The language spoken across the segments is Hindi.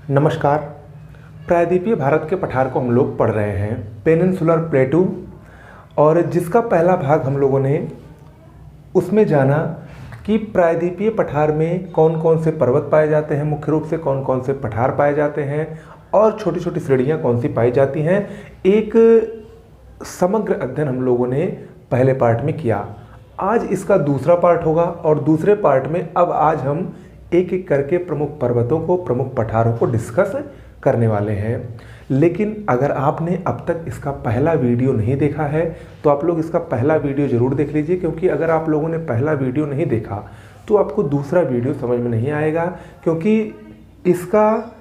नमस्कार। प्रायद्वीपीय भारत के पठार को हम लोग पढ़ रहे हैं, पेनिनसुलर प्लेटू, और जिसका पहला भाग हम लोगों ने उसमें जाना कि प्रायद्वीपीय पठार में कौन कौन से पर्वत पाए जाते हैं, मुख्य रूप से कौन कौन से पठार पाए जाते हैं और छोटी छोटी श्रेणियाँ कौन सी पाई जाती हैं। एक समग्र अध्ययन हम लोगों ने पहले पार्ट में किया। आज इसका दूसरा पार्ट होगा और दूसरे पार्ट में अब आज हम एक एक करके प्रमुख पर्वतों को, प्रमुख पठारों को डिस्कस करने वाले हैं। लेकिन अगर आपने अब तक इसका पहला वीडियो नहीं देखा है तो आप लोग इसका पहला वीडियो ज़रूर देख लीजिए, क्योंकि अगर आप लोगों ने पहला वीडियो नहीं देखा तो आपको दूसरा वीडियो समझ में नहीं आएगा, क्योंकि इसका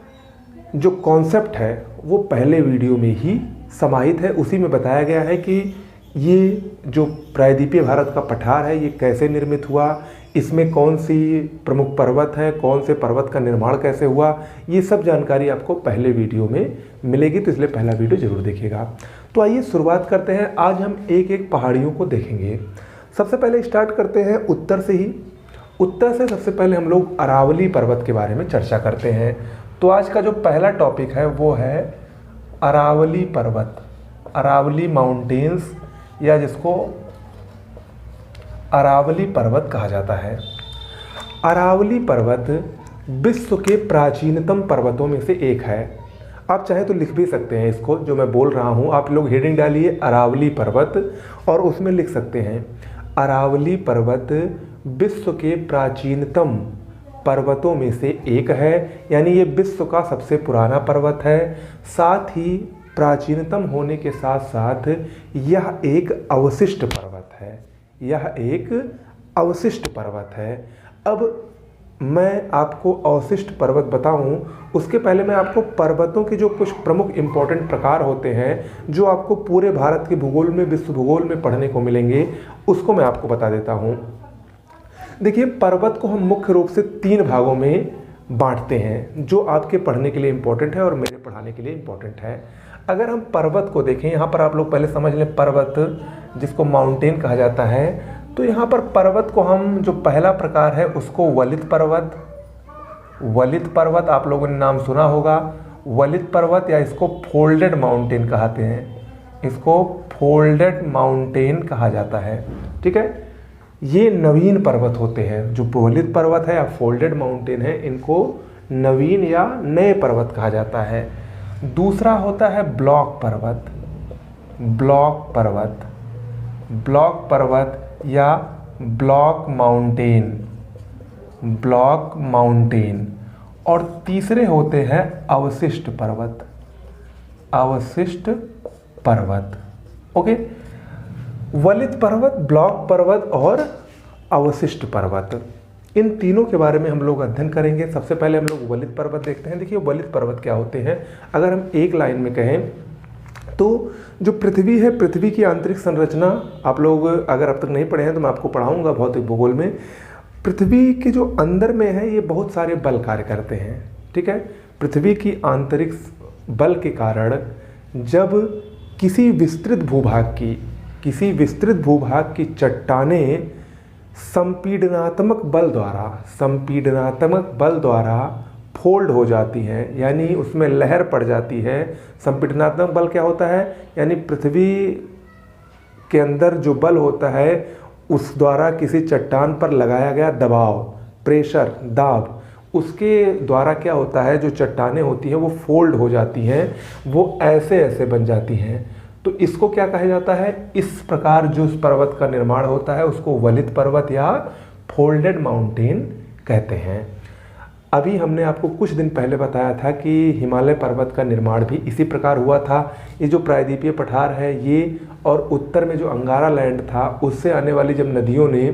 जो कॉन्सेप्ट है वो पहले वीडियो में ही समाहित है। उसी में बताया गया है कि ये जो प्रायद्वीपीय भारत का पठार है ये कैसे निर्मित हुआ, इसमें कौन सी प्रमुख पर्वत हैं, कौन से पर्वत का निर्माण कैसे हुआ, ये सब जानकारी आपको पहले वीडियो में मिलेगी, तो इसलिए पहला वीडियो ज़रूर देखिएगा। तो आइए शुरुआत करते हैं। आज हम एक एक पहाड़ियों को देखेंगे। सबसे पहले स्टार्ट करते हैं उत्तर से ही। उत्तर से सबसे पहले हम लोग अरावली पर्वत के बारे में चर्चा करते हैं। तो आज का जो पहला टॉपिक है वो है अरावली पर्वत, अरावली माउंटेन्स, या जिसको अरावली पर्वत कहा जाता है। अरावली पर्वत विश्व के प्राचीनतम पर्वतों में से एक है। आप चाहे तो लिख भी सकते हैं इसको, जो मैं बोल रहा हूँ आप लोग हेडिंग डालिए अरावली पर्वत और उसमें लिख सकते हैं अरावली पर्वत विश्व के प्राचीनतम पर्वतों में से एक है, यानी ये विश्व का सबसे पुराना पर्वत है। साथ ही प्राचीनतम होने के साथ साथ यह एक अवशिष्ट पर्वत है, यह एक अवशिष्ट पर्वत है। अब मैं आपको अवशिष्ट पर्वत बताऊं उसके पहले मैं आपको पर्वतों के जो कुछ प्रमुख इंपॉर्टेंट प्रकार होते हैं जो आपको पूरे भारत के भूगोल में, विश्व भूगोल में पढ़ने को मिलेंगे, उसको मैं आपको बता देता हूं। देखिए, पर्वत को हम मुख्य रूप से 3 भागों में बांटते हैं जो आपके पढ़ने के लिए इम्पोर्टेंट है और मेरे पढ़ाने के लिए इम्पोर्टेंट है। अगर हम पर्वत को देखें, यहाँ पर आप लोग पहले समझ लें पर्वत जिसको माउंटेन कहा जाता है, तो यहाँ पर पर्वत को हम जो पहला प्रकार है उसको वलित पर्वत, वलित पर्वत आप लोगों ने नाम सुना होगा, वलित पर्वत, या इसको फोल्डेड माउंटेन कहते हैं, इसको फोल्डेड माउंटेन कहा जाता है। ठीक है, ये नवीन पर्वत होते हैं। जो वलित पर्वत है या फोल्डेड माउंटेन है, इनको नवीन या नए पर्वत कहा जाता है। दूसरा होता है ब्लॉक पर्वत, ब्लॉक पर्वत, ब्लॉक पर्वत या ब्लॉक माउंटेन, ब्लॉक माउंटेन। और तीसरे होते हैं अवशिष्ट पर्वत, अवशिष्ट पर्वत। ओके, वलित पर्वत, ब्लॉक पर्वत और अवशिष्ट पर्वत, इन तीनों के बारे में हम लोग अध्ययन करेंगे। सबसे पहले हम लोग वलित पर्वत देखते हैं। देखिए, वलित पर्वत क्या होते हैं, अगर हम एक लाइन में कहें तो जो पृथ्वी है, पृथ्वी की आंतरिक संरचना आप लोग अगर अब तक नहीं पढ़े हैं तो मैं आपको पढ़ाऊंगा भौतिक भूगोल में। पृथ्वी के जो अंदर में है ये बहुत सारे बल कार्य करते हैं। ठीक है, पृथ्वी की आंतरिक बल के कारण जब किसी विस्तृत भूभाग की चट्टानें संपीडनात्मक बल द्वारा फोल्ड हो जाती हैं, यानी उसमें लहर पड़ जाती है। संपीडनात्मक बल क्या होता है, यानी पृथ्वी के अंदर जो बल होता है उस द्वारा किसी चट्टान पर लगाया गया दबाव, प्रेशर, दाब, उसके द्वारा क्या होता है, जो चट्टानें होती हैं वो फोल्ड हो जाती हैं, वो ऐसे ऐसे बन जाती हैं। तो इसको क्या कहा जाता है, इस प्रकार जो उस पर्वत का निर्माण होता है उसको वलित पर्वत या फोल्डेड माउंटेन कहते हैं। अभी हमने आपको कुछ दिन पहले बताया था कि हिमालय पर्वत का निर्माण भी इसी प्रकार हुआ था। ये जो प्रायद्वीपीय पठार है ये, और उत्तर में जो अंगारा लैंड था उससे आने वाली जब नदियों ने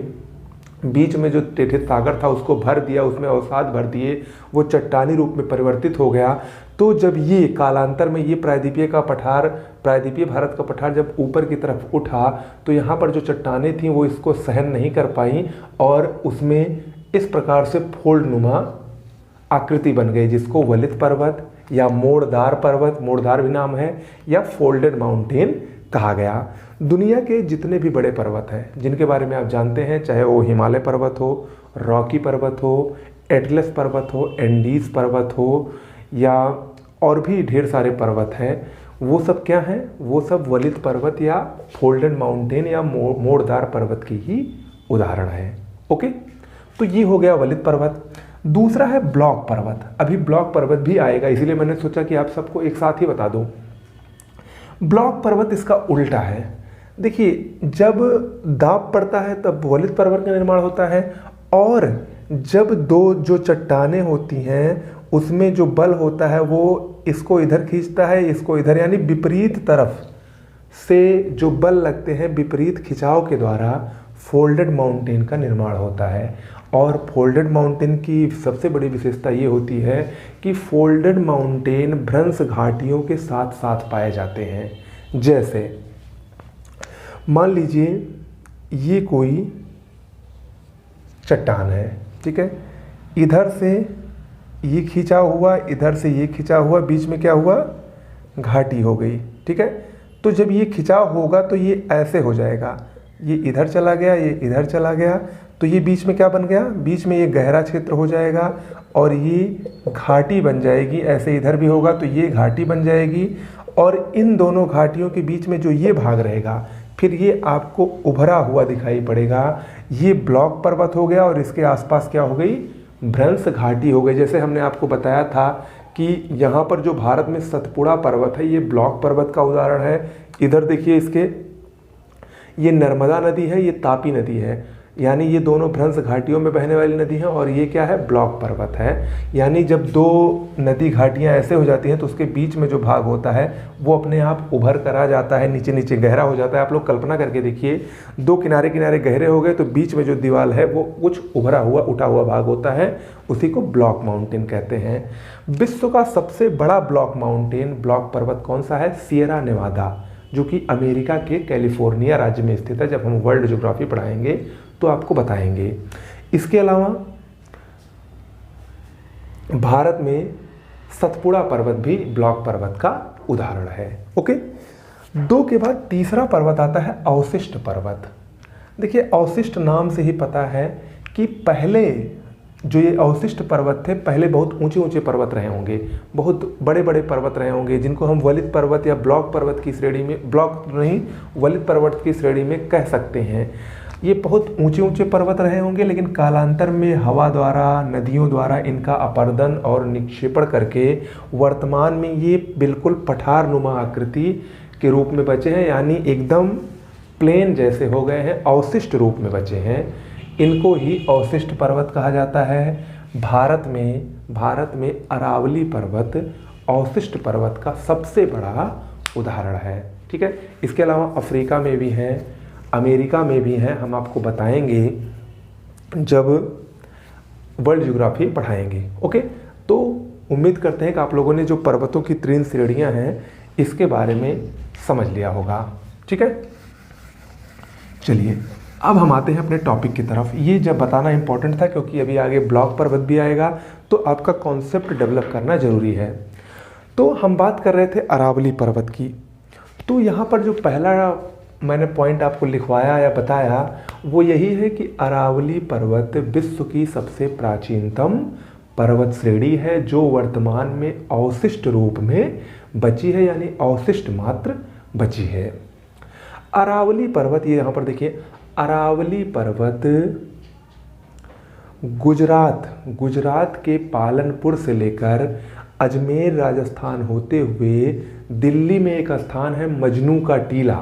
बीच में जो टेथित सागर था उसको भर दिया, उसमें अवसाद भर दिए, वो चट्टानी रूप में परिवर्तित हो गया। तो जब ये कालांतर में ये प्रायद्वीपीय भारत का पठार जब ऊपर की तरफ उठा तो यहाँ पर जो चट्टानें थीं वो इसको सहन नहीं कर पाई और उसमें इस प्रकार से फोल्ड नुमा आकृति बन गई, जिसको वलित पर्वत या मोड़दार पर्वत, मोड़दार भी नाम है, या फोल्डेड माउंटेन कहा गया। दुनिया के जितने भी बड़े पर्वत हैं जिनके बारे में आप जानते हैं, चाहे वो हिमालय पर्वत हो, रॉकी पर्वत हो, एटलस पर्वत हो, एंडीज पर्वत हो, या और भी ढेर सारे पर्वत हैं, वो सब क्या हैं? वो सब वलित पर्वत या फोल्डेड माउंटेन या मोड़दार पर्वत की ही उदाहरण है। ओके, तो ये हो गया वलित पर्वत। दूसरा है ब्लॉक पर्वत। अभी ब्लॉक पर्वत भी आएगा, इसीलिए मैंने सोचा कि आप सबको एक साथ ही बता दूं। ब्लॉक पर्वत इसका उल्टा है। देखिए, जब दाब पड़ता है तब वलित पर्वत का निर्माण होता है, और जब दो जो चट्टानें होती हैं उसमें जो बल होता है वो इसको इधर खींचता है, इसको इधर, यानी विपरीत तरफ से जो बल लगते हैं विपरीत खिंचाव के द्वारा फोल्डेड माउंटेन का निर्माण होता है। और फोल्डेड माउंटेन की सबसे बड़ी विशेषता ये होती है कि फोल्डेड माउंटेन भ्रंश घाटियों के साथ साथ पाए जाते हैं। जैसे मान लीजिए ये कोई चट्टान है, ठीक है, इधर से ये खींचा हुआ, इधर से ये खींचा हुआ, बीच में क्या हुआ? घाटी हो गई, ठीक है। तो जब ये खिंचाव होगा तो ये ऐसे हो जाएगा, ये इधर चला गया, ये इधर चला गया, तो ये बीच में क्या बन गया? बीच में ये गहरा क्षेत्र हो जाएगा और ये घाटी बन जाएगी। ऐसे इधर भी होगा तो ये घाटी बन जाएगी, और इन दोनों घाटियों के बीच में जो ये भाग रहेगा फिर ये आपको उभरा हुआ दिखाई पड़ेगा। ये ब्लॉक पर्वत हो गया, और इसके आसपास क्या हो गई? भ्रंश घाटी हो गई। जैसे हमने आपको बताया था कि यहाँ पर जो भारत में सतपुड़ा पर्वत है ये ब्लॉक पर्वत का उदाहरण है। इधर देखिए इसके, ये नर्मदा नदी है, ये तापी नदी है, यानी ये दोनों भ्रंश घाटियों में बहने वाली नदी है, और ये क्या है? ब्लॉक पर्वत है। यानी जब दो नदी घाटियाँ ऐसे हो जाती हैं तो उसके बीच में जो भाग होता है वो अपने आप उभर कर आ जाता है, नीचे नीचे गहरा हो जाता है। आप लोग कल्पना करके देखिए, दो किनारे किनारे गहरे हो गए तो बीच में जो दीवार है वो कुछ उभरा हुआ उठा हुआ भाग होता है, उसी को ब्लॉक माउंटेन कहते हैं। विश्व का सबसे बड़ा ब्लॉक माउंटेन, ब्लॉक पर्वत कौन सा है? सियरा नेवादा, जो कि अमेरिका के कैलिफोर्निया राज्य में स्थित है। जब हम वर्ल्ड ज्योग्राफी पढ़ाएंगे तो आपको बताएंगे। इसके अलावा भारत में सतपुड़ा पर्वत भी ब्लॉक पर्वत का उदाहरण है। ओके, 2 के बाद तीसरा पर्वत आता है अवशिष्ट पर्वत। देखिए, अवशिष्ट नाम से ही पता है कि पहले जो ये अवशिष्ट पर्वत थे, पहले बहुत ऊंचे ऊंचे पर्वत रहे होंगे, बहुत बड़े बड़े पर्वत रहे होंगे, जिनको हम वलित पर्वत या ब्लॉक पर्वत की श्रेणी में, ब्लॉक नहीं वलित पर्वत की श्रेणी में कह सकते हैं। ये बहुत ऊंचे ऊंचे पर्वत रहे होंगे, लेकिन कालांतर में हवा द्वारा, नदियों द्वारा इनका अपरदन और निक्षेपण करके वर्तमान में ये बिल्कुल पठार नुमा आकृति के रूप में बचे हैं, यानी एकदम प्लेन जैसे हो गए हैं, अवशिष्ट रूप में बचे हैं। इनको ही अवशिष्ट पर्वत कहा जाता है। भारत में अरावली पर्वत अवशिष्ट पर्वत का सबसे बड़ा उदाहरण है, ठीक है। इसके अलावा अफ्रीका में भी हैं, अमेरिका में भी हैं, हम आपको बताएंगे जब वर्ल्ड ज्योग्राफी पढ़ाएंगे। ओके, तो उम्मीद करते हैं कि आप लोगों ने जो पर्वतों की 3 श्रेणियां हैं इसके बारे में समझ लिया होगा, ठीक है। चलिए अब हम आते हैं अपने टॉपिक की तरफ। ये जब बताना इंपॉर्टेंट था क्योंकि अभी आगे ब्लॉक पर्वत भी आएगा, तो आपका कॉन्सेप्ट डेवलप करना ज़रूरी है। तो हम बात कर रहे थे अरावली पर्वत की। तो यहाँ पर जो पहला मैंने पॉइंट आपको लिखवाया या बताया वो यही है कि अरावली पर्वत विश्व की सबसे प्राचीनतम पर्वत श्रेणी है, जो वर्तमान में अवशिष्ट रूप में बची है, यानी अवशिष्ट मात्र बची है। अरावली पर्वत, ये यहाँ पर देखिए, अरावली पर्वत गुजरात के पालनपुर से लेकर अजमेर राजस्थान होते हुए दिल्ली में एक स्थान है मजनू का टीला,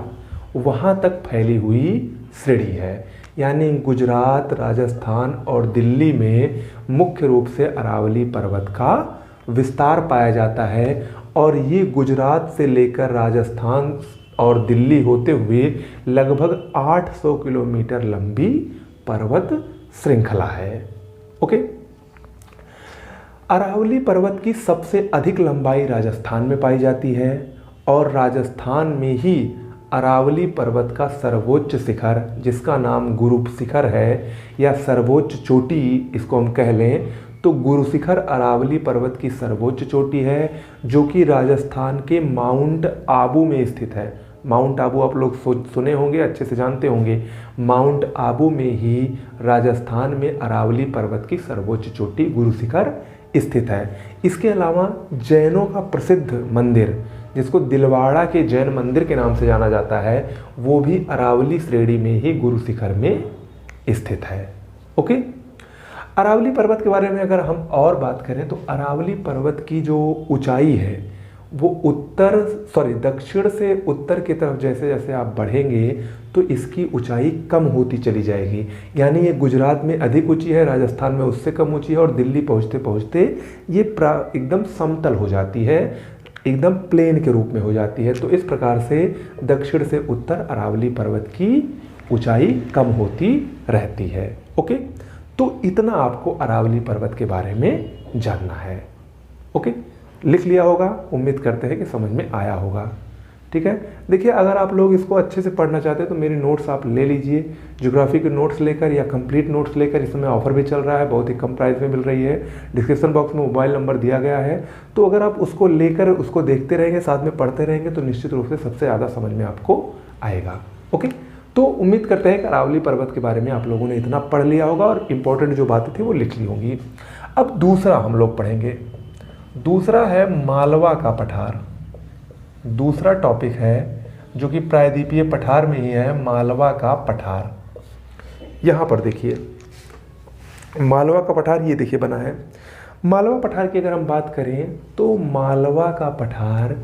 वहाँ तक फैली हुई श्रेणी है। यानी गुजरात, राजस्थान और दिल्ली में मुख्य रूप से अरावली पर्वत का विस्तार पाया जाता है, और ये गुजरात से लेकर राजस्थान और दिल्ली होते हुए लगभग 800 किलोमीटर लंबी पर्वत श्रृंखला है। ओके, अरावली पर्वत की सबसे अधिक लंबाई राजस्थान में पाई जाती है, और राजस्थान में ही अरावली पर्वत का सर्वोच्च शिखर, जिसका नाम गुरु शिखर है या सर्वोच्च चोटी इसको हम कह लें, तो गुरु शिखर अरावली पर्वत की सर्वोच्च चोटी है, जो कि राजस्थान के माउंट आबू में स्थित है। माउंट आबू आप लोग सुने होंगे, अच्छे से जानते होंगे। माउंट आबू में ही राजस्थान में अरावली पर्वत की सर्वोच्च चोटी गुरु शिखर स्थित है। इसके अलावा जैनों का प्रसिद्ध मंदिर जिसको दिलवाड़ा के जैन मंदिर के नाम से जाना जाता है, वो भी अरावली श्रेणी में ही गुरु शिखर में स्थित है। ओके, अरावली पर्वत के बारे में अगर हम और बात करें तो अरावली पर्वत की जो ऊंचाई है वो दक्षिण से उत्तर की तरफ जैसे जैसे आप बढ़ेंगे तो इसकी ऊंचाई कम होती चली जाएगी। यानी ये गुजरात में अधिक ऊंची है, राजस्थान में उससे कम ऊंची है, और दिल्ली पहुंचते पहुंचते ये एकदम समतल हो जाती है, एकदम प्लेन के रूप में हो जाती है। तो इस प्रकार से दक्षिण से उत्तर अरावली पर्वत की ऊंचाई कम होती रहती है। ओके, तो इतना आपको अरावली पर्वत के बारे में जानना है। ओके, लिख लिया होगा, उम्मीद करते हैं कि समझ में आया होगा। ठीक है, देखिए अगर आप लोग इसको अच्छे से पढ़ना चाहते हैं तो मेरी नोट्स आप ले लीजिए, ज्योग्राफी के नोट्स लेकर या कंप्लीट नोट्स लेकर। इस समय ऑफर भी चल रहा है, बहुत ही कम प्राइस में मिल रही है। डिस्क्रिप्शन बॉक्स में मोबाइल नंबर दिया गया है, तो अगर आप उसको लेकर उसको देखते रहेंगे, साथ में पढ़ते रहेंगे, तो निश्चित रूप से सबसे ज़्यादा समझ में आपको आएगा। ओके, तो उम्मीद करते हैं कि अरावली पर्वत के बारे में आप लोगों ने इतना पढ़ लिया होगा और इम्पोर्टेंट जो बातें थी वो लिख ली होंगी। अब दूसरा हम लोग पढ़ेंगे, दूसरा है मालवा का पठार। दूसरा टॉपिक है जो कि प्रायद्वीपीय पठार में ही है, मालवा का पठार। यहाँ पर देखिए मालवा का पठार, ये देखिए बना है। मालवा पठार की अगर हम बात करें तो मालवा का पठार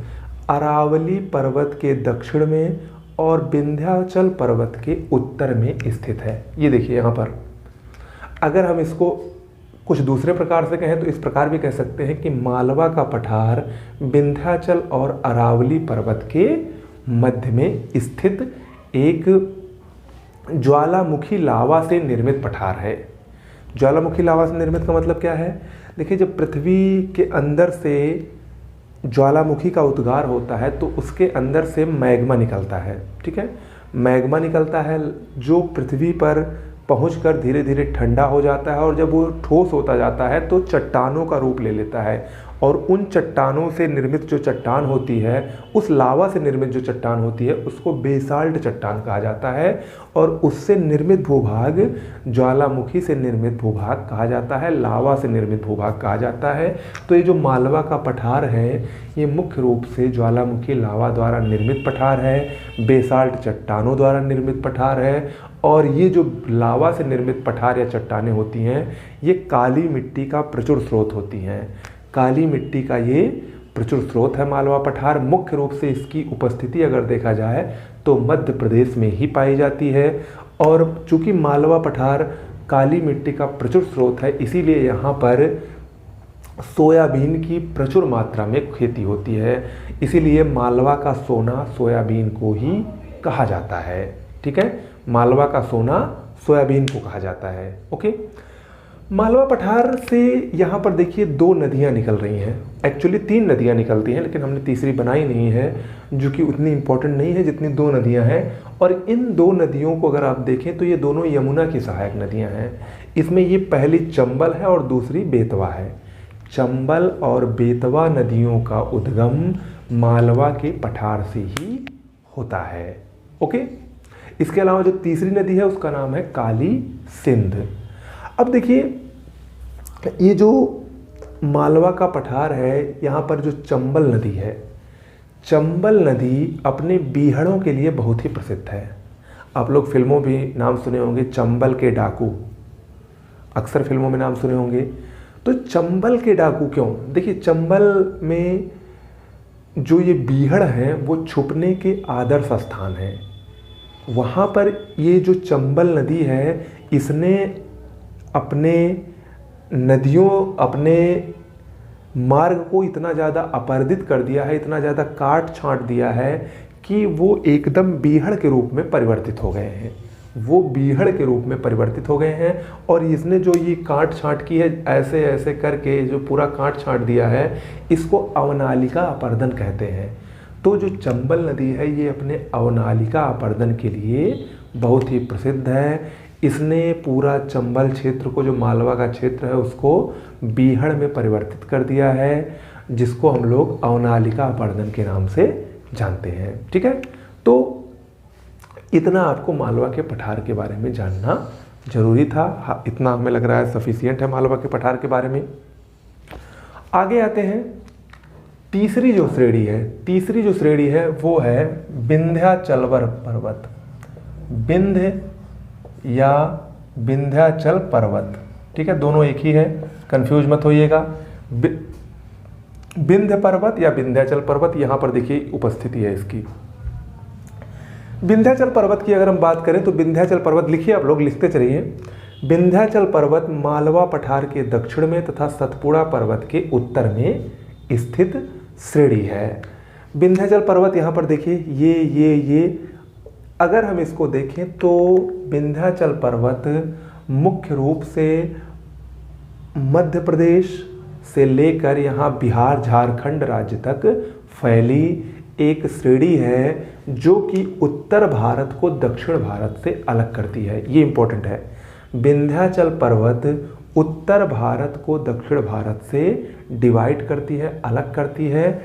अरावली पर्वत के दक्षिण में और विंध्याचल पर्वत के उत्तर में स्थित है। ये देखिए यहाँ पर अगर हम इसको कुछ दूसरे प्रकार से कहें तो इस प्रकार भी कह सकते हैं कि मालवा का पठार विंध्याचल और अरावली पर्वत के मध्य में स्थित एक ज्वालामुखी लावा से निर्मित पठार है। ज्वालामुखी लावा से निर्मित का मतलब क्या है? देखिए, जब पृथ्वी के अंदर से ज्वालामुखी का उद्गार होता है तो उसके अंदर से मैग्मा निकलता है। ठीक है, मैग्मा निकलता है जो पृथ्वी पर पहुंचकर धीरे धीरे ठंडा हो जाता है, और जब वो ठोस होता जाता है तो चट्टानों का रूप ले लेता है, और उन चट्टानों से निर्मित जो चट्टान होती है, उस लावा से निर्मित जो चट्टान होती है, उसको बेसाल्ट चट्टान कहा जाता है, और उससे निर्मित भूभाग ज्वालामुखी से निर्मित भूभाग कहा जाता है, लावा से निर्मित भूभाग कहा जाता है। तो ये जो मालवा का पठार है ये मुख्य रूप से ज्वालामुखी लावा द्वारा निर्मित पठार है, बेसाल्ट चट्टानों द्वारा निर्मित पठार है। और ये जो लावा से निर्मित पठार या चट्टानें होती हैं ये काली मिट्टी का प्रचुर स्रोत होती हैं। काली मिट्टी का ये प्रचुर स्रोत है मालवा पठार। मुख्य रूप से इसकी उपस्थिति अगर देखा जाए तो मध्य प्रदेश में ही पाई जाती है, और चूंकि मालवा पठार काली मिट्टी का प्रचुर स्रोत है इसीलिए यहाँ पर सोयाबीन की प्रचुर मात्रा में खेती होती है। इसीलिए मालवा का सोना सोयाबीन को ही कहा जाता है। ठीक है, मालवा का सोना सोयाबीन को कहा जाता है। ओके, मालवा पठार से यहाँ पर देखिए दो नदियाँ निकल रही हैं। एक्चुअली तीन नदियाँ निकलती हैं, लेकिन हमने तीसरी बनाई नहीं है जो कि उतनी इम्पोर्टेंट नहीं है जितनी दो नदियाँ हैं। और इन दो नदियों को अगर आप देखें तो ये दोनों यमुना की सहायक नदियाँ हैं। इसमें ये पहली चंबल है और दूसरी बेतवा है। चंबल और बेतवा नदियों का उद्गम मालवा के पठार से ही होता है। ओके, इसके अलावा जो तीसरी नदी है उसका नाम है काली सिंध। अब देखिए, ये जो मालवा का पठार है यहाँ पर जो चंबल नदी है, चंबल नदी अपने बीहड़ों के लिए बहुत ही प्रसिद्ध है। आप लोग फिल्मों भी नाम सुने होंगे, चंबल के डाकू, अक्सर फिल्मों में नाम सुने होंगे। तो चंबल के डाकू क्यों? देखिए, चंबल में जो ये बीहड़ हैं वो छुपने के आदर्श स्थान हैं। वहाँ पर ये जो चंबल नदी है इसने अपने मार्ग को इतना ज़्यादा अपरदित कर दिया है, इतना ज़्यादा काट छांट दिया है कि वो एकदम बीहड़ के रूप में परिवर्तित हो गए हैं। वो बीहड़ के रूप में परिवर्तित हो गए हैं, और इसने जो ये काट छांट की है ऐसे ऐसे करके जो पूरा काट छांट दिया है, इसको अवनालिका अपर्दन कहते हैं। तो जो चंबल नदी है ये अपने अवनालिका अपर्दन के लिए बहुत ही प्रसिद्ध है। इसने पूरा चंबल क्षेत्र को, जो मालवा का क्षेत्र है, उसको बीहड़ में परिवर्तित कर दिया है, जिसको हम लोग अवनालिका अपर्दन के नाम से जानते हैं। ठीक है, तो इतना आपको मालवा के पठार के बारे में जानना जरूरी था। हाँ, इतना हमें लग रहा है सफिशिएंट है मालवा के पठार के बारे में। आगे आते हैं, तीसरी जो श्रेणी है वो है विंध्याचलवर पर्वत। विंध्य या विंध्याचल पर्वत, ठीक है, दोनों एक ही है, कंफ्यूज मत होइएगा। विंध्य पर्वत या विंध्याचल पर्वत, यहां पर देखिए उपस्थिति है इसकी। विंध्याचल पर्वत की अगर हम बात करें तो विंध्याचल पर्वत, लिखिए आप लोग, लिखते चलिए। विंध्याचल पर्वत मालवा पठार के दक्षिण में तथा सतपुड़ा पर्वत के उत्तर में स्थित श्रेणी है। विंध्याचल पर्वत यहाँ पर देखिए, ये अगर हम इसको देखें तो विंध्याचल पर्वत मुख्य रूप से मध्य प्रदेश से लेकर यहाँ बिहार झारखंड राज्य तक फैली एक श्रेणी है जो कि उत्तर भारत को दक्षिण भारत से अलग करती है। ये इंपॉर्टेंट है। विंध्याचल पर्वत उत्तर भारत को दक्षिण भारत से डिवाइड करती है, अलग करती है,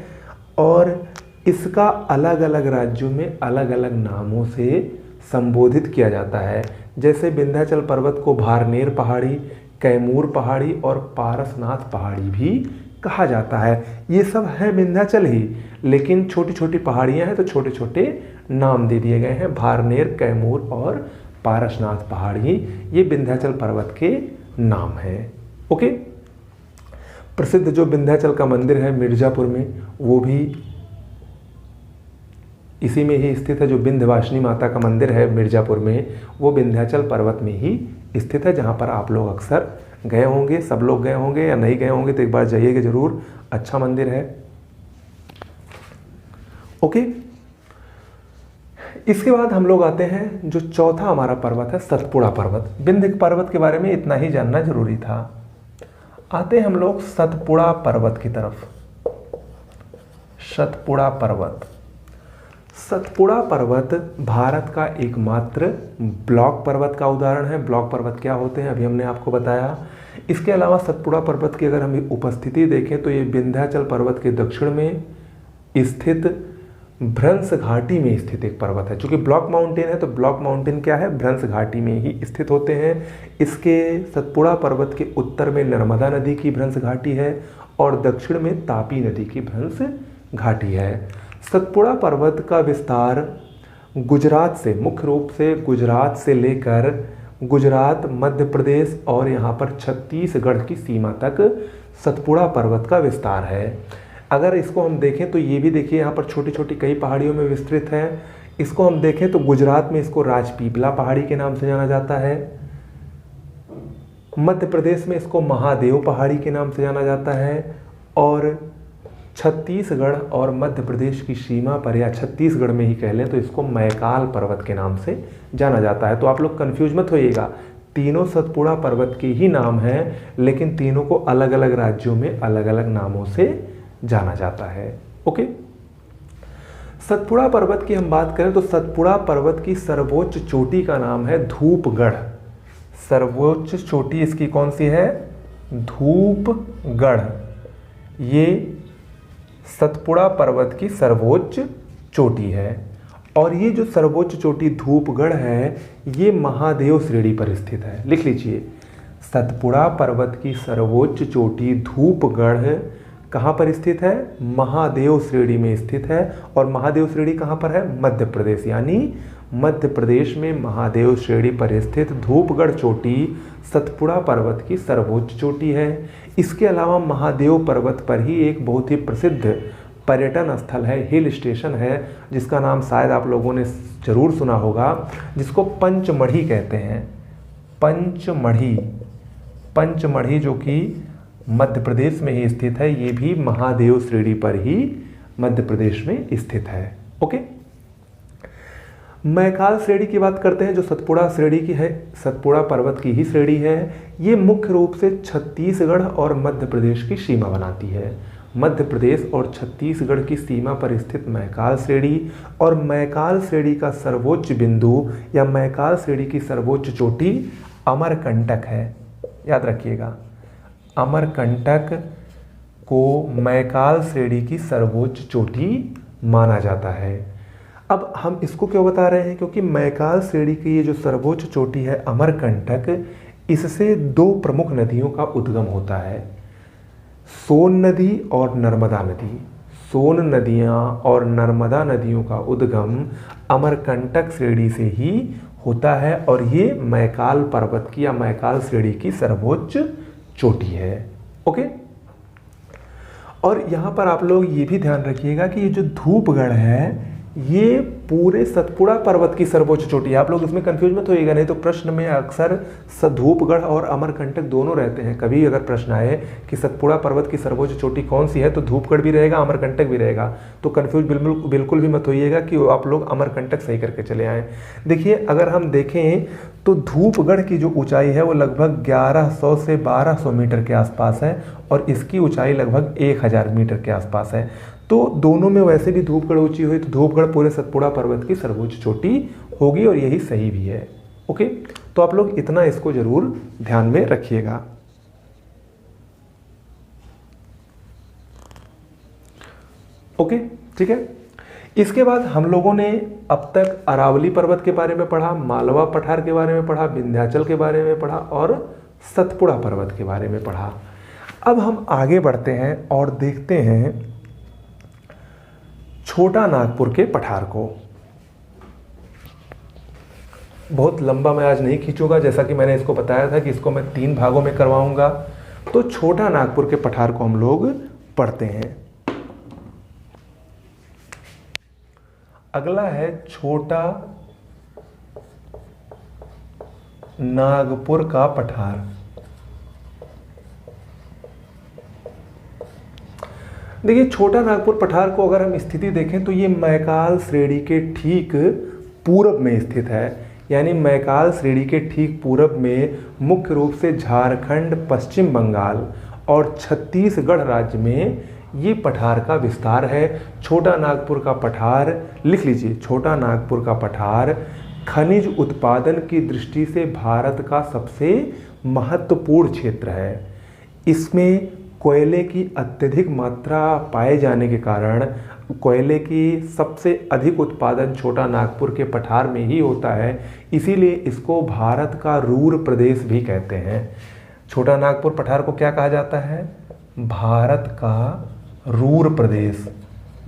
और इसका अलग अलग राज्यों में अलग अलग नामों से संबोधित किया जाता है। जैसे विंध्याचल पर्वत को भारनेर पहाड़ी, कैमूर पहाड़ी और पारसनाथ पहाड़ी भी कहा जाता है। ये सब है विंध्याचल ही, लेकिन छोटी छोटी पहाड़ियाँ हैं तो छोटे छोटे नाम दे दिए गए हैं। भारनेर, कैमूर और पारसनाथ पहाड़ी ये विंध्याचल पर्वत के नाम हैं। ओके, प्रसिद्ध जो विंध्याचल का मंदिर है मिर्जापुर में, वो भी इसी में ही स्थित है। जो विंध्यवासिनी माता का मंदिर है मिर्जापुर में, वो विंध्याचल पर्वत में ही स्थित है, जहाँ पर आप लोग अक्सर गए होंगे। सब लोग गए होंगे, या नहीं गए होंगे तो एक बार जाइएगा जरूर, अच्छा मंदिर है। ओके, इसके बाद हम लोग आते हैं, जो चौथा हमारा पर्वत है सतपुड़ा पर्वत। विंध्य पर्वत के बारे में इतना ही जानना जरूरी था। आते हैं हम लोग सतपुड़ा पर्वत की तरफ। सतपुड़ा पर्वत, सतपुड़ा पर्वत भारत का एकमात्र ब्लॉक पर्वत का उदाहरण है। ब्लॉक पर्वत क्या होते हैं अभी हमने आपको बताया। इसके अलावा सतपुड़ा पर्वत की अगर हम उपस्थिति देखें तो ये विंध्याचल पर्वत के दक्षिण में स्थित भ्रंश घाटी में स्थित एक पर्वत है। चूंकि ब्लॉक माउंटेन है तो ब्लॉक माउंटेन क्या है, भ्रंश घाटी में ही स्थित होते हैं। इसके सतपुड़ा पर्वत के उत्तर में नर्मदा नदी की भ्रंश घाटी है और दक्षिण में तापी नदी की भ्रंश घाटी है। सतपुड़ा पर्वत का विस्तार गुजरात से, मुख्य रूप से गुजरात से लेकर गुजरात, मध्य प्रदेश और यहाँ पर छत्तीसगढ़ की सीमा तक सतपुड़ा पर्वत का विस्तार है। अगर इसको हम देखें तो ये भी देखिए यहाँ पर छोटी छोटी कई पहाड़ियों में विस्तृत है। इसको हम देखें तो गुजरात में इसको राजपीपला पहाड़ी के नाम से जाना जाता है। मध्य प्रदेश में इसको महादेव पहाड़ी के नाम से जाना जाता है, और छत्तीसगढ़ और मध्य प्रदेश की सीमा पर, या छत्तीसगढ़ में ही कह लें तो इसको मैकाल पर्वत के नाम से जाना जाता है। तो आप लोग कंफ्यूज मत होइएगा, तीनों सतपुड़ा पर्वत के ही नाम हैं, लेकिन तीनों को अलग अलग राज्यों में अलग अलग नामों से जाना जाता है। ओके, सतपुड़ा पर्वत की हम बात करें तो सतपुड़ा पर्वत की सर्वोच्च चोटी का नाम है धूपगढ़। सर्वोच्च चोटी इसकी कौन सी है, धूपगढ़। ये सतपुड़ा पर्वत की सर्वोच्च चोटी है, और ये जो सर्वोच्च चोटी धूपगढ़ है ये महादेव श्रेणी पर स्थित है। लिख लीजिए, सतपुड़ा पर्वत की सर्वोच्च चोटी धूपगढ़ कहाँ पर स्थित है, महादेव श्रेणी में स्थित है। और महादेव श्रेणी कहाँ पर है, मध्य प्रदेश, यानी मध्य प्रदेश में महादेव श्रेणी पर स्थित धूपगढ़ चोटी सतपुड़ा पर्वत की सर्वोच्च चोटी है। इसके अलावा महादेव पर्वत पर ही एक बहुत ही प्रसिद्ध पर्यटन स्थल है, हिल स्टेशन है, जिसका नाम शायद आप लोगों ने जरूर सुना होगा, जिसको पंचमढ़ी कहते हैं। पंचमढ़ी, पंचमढ़ी जो कि मध्य प्रदेश में ही स्थित है, ये भी महादेव श्रेणी पर ही मध्य प्रदेश में स्थित है। ओके, मैकाल श्रेणी की बात करते हैं, जो सतपुड़ा श्रेणी की है, सतपुड़ा पर्वत की ही श्रेणी है। ये मुख्य रूप से छत्तीसगढ़ और मध्य प्रदेश की सीमा बनाती है। मध्य प्रदेश और छत्तीसगढ़ की सीमा पर स्थित मैकाल श्रेणी, और मैकाल श्रेणी का सर्वोच्च बिंदु या मैकाल श्रेणी की सर्वोच्च चोटी अमरकंटक है। याद रखिएगा, अमरकंटक को मैकाल श्रेणी की सर्वोच्च चोटी माना जाता है। अब हम इसको क्यों बता रहे हैं, क्योंकि मैकाल श्रेणी की ये जो सर्वोच्च चोटी है अमरकंटक, इससे दो प्रमुख नदियों का उद्गम होता है, सोन नदी और नर्मदा नदी। सोन नदियाँ और नर्मदा नदियों का उद्गम अमरकंटक श्रेणी से ही होता है और ये मैकाल पर्वत की या मैकाल श्रेणी की सर्वोच्च चोटी है। ओके, और यहाँ पर आप लोग ये भी ध्यान रखिएगा कि ये जो धूपगढ़ है ये पूरे सतपुड़ा पर्वत की सर्वोच्च चोटी है। आप लोग इसमें कंफ्यूज मत होइएगा, नहीं तो प्रश्न में अक्सर धूपगढ़ और अमरकंटक दोनों रहते हैं। कभी अगर प्रश्न आए कि सतपुड़ा पर्वत की सर्वोच्च चोटी कौन सी है तो धूपगढ़ भी रहेगा, अमरकंटक भी रहेगा, तो कंफ्यूज बिल्कुल भी मत होइएगा कि आप लोग अमरकंटक सही करके चले आएँ। देखिए, अगर हम देखें तो धूपगढ़ की जो ऊंचाई है वो लगभग 1100 से 1200 मीटर के आसपास है और इसकी ऊंचाई लगभग 1000 मीटर के आसपास है। तो दोनों में वैसे भी धूपगढ़ ऊंची हुई तो धूपगढ़ पूरे सतपुड़ा पर्वत की सर्वोच्च चोटी होगी और यही सही भी है। ओके, तो आप लोग इतना इसको जरूर ध्यान में रखिएगा। ओके, ठीक है। इसके बाद हम लोगों ने अब तक अरावली पर्वत के बारे में पढ़ा, मालवा पठार के बारे में पढ़ा, विंध्याचल के बारे में पढ़ा और सतपुड़ा पर्वत के बारे में पढ़ा। अब हम आगे बढ़ते हैं और देखते हैं छोटा नागपुर के पठार को। बहुत लंबा मैं आज नहीं खींचूंगा, जैसा कि मैंने इसको बताया था कि इसको मैं 3 भागों में करवाऊंगा। तो छोटा नागपुर के पठार को हम लोग पढ़ते हैं। अगला है छोटा नागपुर का पठार। देखिए, छोटा नागपुर पठार को अगर हम स्थिति देखें तो ये मैकाल श्रेणी के ठीक पूरब में स्थित है। यानी मैकाल श्रेणी के ठीक पूरब में मुख्य रूप से झारखंड, पश्चिम बंगाल और छत्तीसगढ़ राज्य में ये पठार का विस्तार है। छोटा नागपुर का पठार लिख लीजिए, छोटा नागपुर का पठार खनिज उत्पादन की दृष्टि से भारत का सबसे महत्वपूर्ण क्षेत्र है। इसमें कोयले की अत्यधिक मात्रा पाए जाने के कारण कोयले की सबसे अधिक उत्पादन छोटा नागपुर के पठार में ही होता है, इसीलिए इसको भारत का रूर प्रदेश भी कहते हैं। छोटा नागपुर पठार को क्या कहा जाता है? भारत का रूर प्रदेश,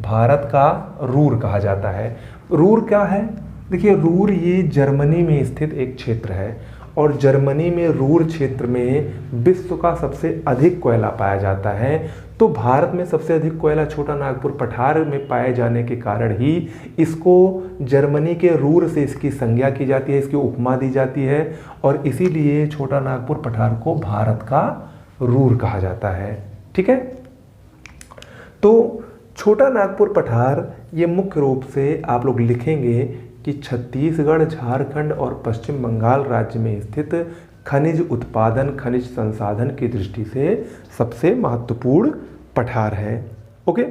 भारत का रूर कहा जाता है। रूर क्या है? देखिए, रूर ये जर्मनी में स्थित एक क्षेत्र है और जर्मनी में रूर क्षेत्र में विश्व का सबसे अधिक कोयला पाया जाता है। तो भारत में सबसे अधिक कोयला छोटा नागपुर पठार में पाए जाने के कारण ही इसको जर्मनी के रूर से इसकी संज्ञा की जाती है, इसकी उपमा दी जाती है और इसीलिए छोटा नागपुर पठार को भारत का रूर कहा जाता है। ठीक है, तो छोटा नागपुर पठार ये मुख्य रूप से आप लोग लिखेंगे कि छत्तीसगढ़, झारखंड और पश्चिम बंगाल राज्य में स्थित खनिज उत्पादन, खनिज संसाधन की दृष्टि से सबसे महत्वपूर्ण पठार है। ओके,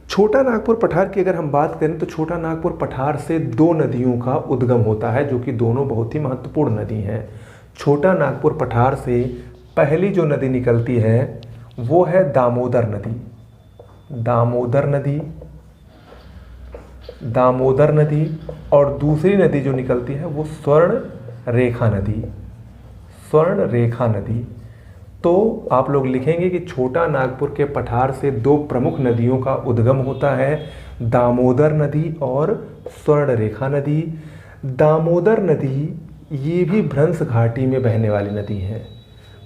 छोटा नागपुर पठार की अगर हम बात करें तो छोटा नागपुर पठार से 2 नदियों का उद्गम होता है जो कि दोनों बहुत ही महत्वपूर्ण नदी हैं। छोटा नागपुर पठार से पहली जो नदी निकलती है वो है दामोदर नदी। दामोदर नदी, दामोदर नदी और दूसरी नदी जो निकलती है वो स्वर्ण रेखा नदी, स्वर्ण रेखा नदी। तो आप लोग लिखेंगे कि छोटा नागपुर के पठार से 2 प्रमुख नदियों का उद्गम होता है, दामोदर नदी और स्वर्ण रेखा नदी। दामोदर नदी ये भी भ्रंश घाटी में बहने वाली नदी है।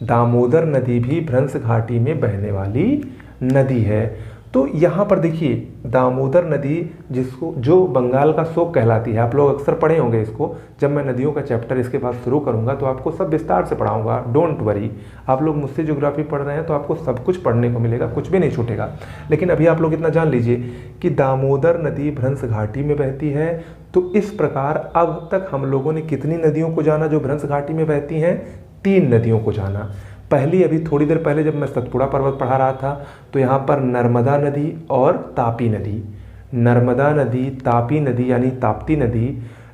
दामोदर नदी भी भ्रंश घाटी में बहने वाली नदी है। तो यहाँ पर देखिए, दामोदर नदी जिसको जो बंगाल का शोक कहलाती है, आप लोग अक्सर पढ़े होंगे इसको। जब मैं नदियों का चैप्टर इसके बाद शुरू करूँगा तो आपको सब विस्तार से पढ़ाऊँगा, डोंट वरी। आप लोग मुझसे ज्योग्राफी पढ़ रहे हैं तो आपको सब कुछ पढ़ने को मिलेगा, कुछ भी नहीं छूटेगा। लेकिन अभी आप लोग इतना जान लीजिए कि दामोदर नदी भ्रंश घाटी में बहती है। तो इस प्रकार अब तक हम लोगों ने कितनी नदियों को जाना जो भ्रंश घाटी में बहती हैं? 3 नदियों को जाना। पहली अभी थोड़ी देर पहले जब मैं सतपुड़ा पर्वत पढ़ा रहा था तो यहाँ पर नर्मदा नदी और तापी नदी, नर्मदा नदी, तापी नदी यानी ताप्ती नदी,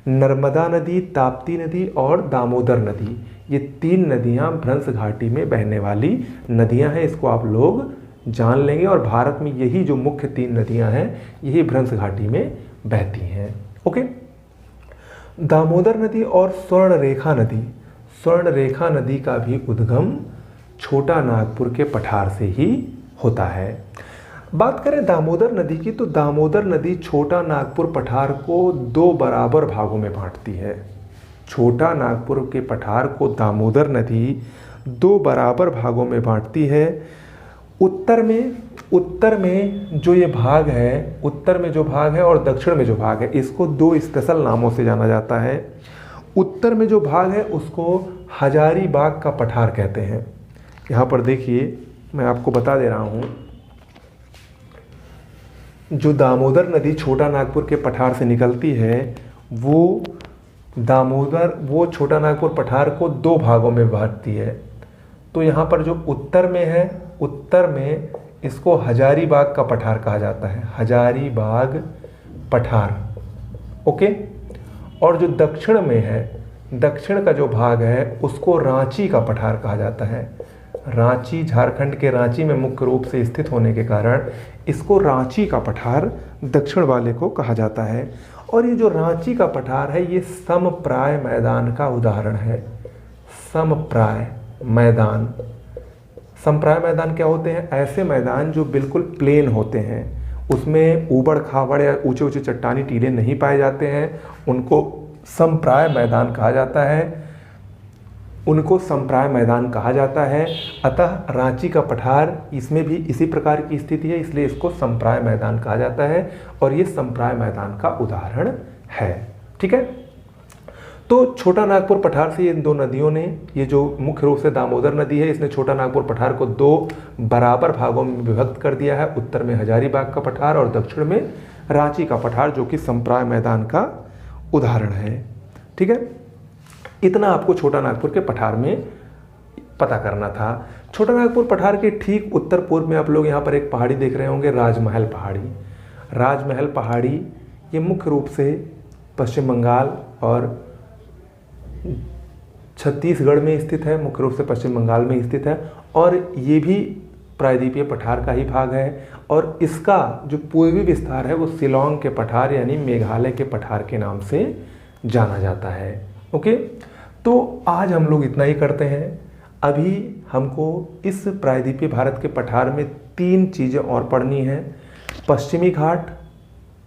नर्मदा नदी, ताप्ती नदी और दामोदर नदी, ये 3 नदियाँ भ्रंश घाटी में बहने वाली नदियाँ हैं। इसको आप लोग जान लेंगे। और भारत में यही जो मुख्य 3 नदियां हैं यही भ्रंश घाटी में बहती हैं। ओके, दामोदर नदी और स्वर्णरेखा नदी, स्वर्णरेखा नदी का भी उद्गम छोटा नागपुर के पठार से ही होता है। बात करें दामोदर नदी की, तो दामोदर नदी छोटा नागपुर पठार को 2 बराबर भागों में बांटती है। छोटा नागपुर के पठार को दामोदर नदी 2 बराबर भागों में बांटती है। उत्तर में जो ये भाग है, उत्तर में जो भाग है और दक्षिण में जो भाग है, इसको 2 स्पेशल नामों से जाना जाता है। उत्तर में जो भाग है उसको हजारीबाग का पठार कहते हैं। यहाँ पर देखिए, मैं आपको बता दे रहा हूँ, जो दामोदर नदी छोटा नागपुर के पठार से निकलती है वो छोटा नागपुर पठार को 2 भागों में बांटती है। तो यहाँ पर जो उत्तर में है, उत्तर में इसको हजारीबाग का पठार कहा जाता है, हजारीबाग पठार। ओके, और जो दक्षिण में है, दक्षिण का जो भाग है उसको रांची का पठार कहा जाता है। रांची, झारखंड के रांची में मुख्य रूप से स्थित होने के कारण इसको रांची का पठार दक्षिण वाले को कहा जाता है। और ये जो रांची का पठार है ये समप्राय मैदान का उदाहरण है। समप्राय मैदान, समप्राय मैदान क्या होते हैं? ऐसे मैदान जो बिल्कुल प्लेन होते हैं, उसमें ऊबड़ खाबड़ या ऊंचे ऊंचे चट्टानी टीले नहीं पाए जाते हैं, उनको समप्राय मैदान कहा जाता है। उनको समप्राय मैदान कहा जाता है। अतः रांची का पठार, इसमें भी इसी प्रकार की स्थिति है, इसलिए इसको समप्राय मैदान कहा जाता है और ये समप्राय मैदान का उदाहरण है। ठीक है, तो छोटा नागपुर पठार से इन 2 नदियों ने, ये जो मुख्य रूप से दामोदर नदी है, इसने छोटा नागपुर पठार को 2 बराबर भागों में विभक्त कर दिया है। उत्तर में हजारीबाग का पठार और दक्षिण में रांची का पठार, जो कि समप्राय मैदान का उदाहरण है। ठीक है, इतना आपको छोटा नागपुर के पठार में पता करना था। छोटा नागपुर पठार के ठीक उत्तर पूर्व में आप लोग यहाँ पर एक पहाड़ी देख रहे होंगे, राजमहल पहाड़ी। राजमहल पहाड़ी ये मुख्य रूप से पश्चिम बंगाल और छत्तीसगढ़ में स्थित है, मुख्य रूप से पश्चिम बंगाल में स्थित है और ये भी प्रायद्वीपीय पठार का ही भाग है। और इसका जो पूर्वी विस्तार है वो शिलांग के पठार यानी मेघालय के पठार के नाम से जाना जाता है। ओके, तो आज हम लोग इतना ही करते हैं। अभी हमको इस प्रायद्वीपीय भारत के पठार में 3 चीज़ें और पढ़नी है। पश्चिमी घाट,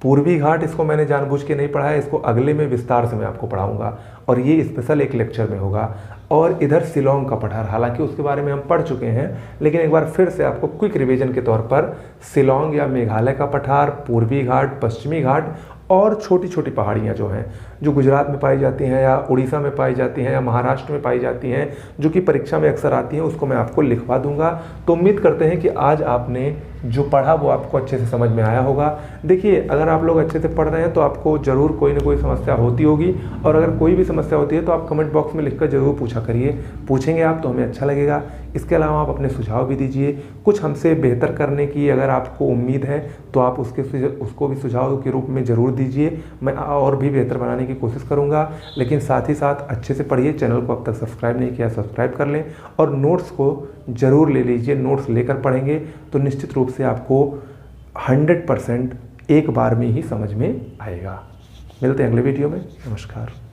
पूर्वी घाट, इसको मैंने जानबूझ के नहीं पढ़ा है, इसको अगले में विस्तार से मैं आपको पढ़ाऊंगा और ये स्पेशल एक लेक्चर में होगा। और इधर शिलांग का पठार, हालांकि उसके बारे में हम पढ़ चुके हैं, लेकिन एक बार फिर से आपको क्विक रिवीजन के तौर पर शिलांग या मेघालय का पठार, पूर्वी घाट, पश्चिमी घाट और छोटी छोटी पहाड़ियाँ जो हैं, जो गुजरात में पाई जाती हैं या उड़ीसा में पाई जाती हैं या महाराष्ट्र में पाई जाती हैं, जो कि परीक्षा में अक्सर आती हैं, उसको मैं आपको लिखवा दूंगा। तो उम्मीद करते हैं कि आज आपने जो पढ़ा वो आपको अच्छे से समझ में आया होगा। देखिए, अगर आप लोग अच्छे से पढ़ रहे हैं तो आपको ज़रूर कोई ना कोई समस्या होती होगी, और अगर कोई भी समस्या होती है तो आप कमेंट बॉक्स में लिखकर ज़रूर पूछा करिए। पूछेंगे आप तो हमें अच्छा लगेगा। इसके अलावा आप अपने सुझाव भी दीजिए। कुछ हमसे बेहतर करने की अगर आपको उम्मीद है तो आप उसको भी सुझाव के रूप में ज़रूर दीजिए। मैं और भी बेहतर बनाने की कोशिश करूंगा। लेकिन साथ ही साथ अच्छे से पढ़िए। चैनल को अब तक सब्सक्राइब नहीं किया, सब्सक्राइब कर लें और नोट्स को ज़रूर ले लीजिए। नोट्स लेकर पढ़ेंगे तो निश्चित रूप से आपको 100% एक बार में ही समझ में आएगा। मिलते हैं अगले वीडियो में। नमस्कार।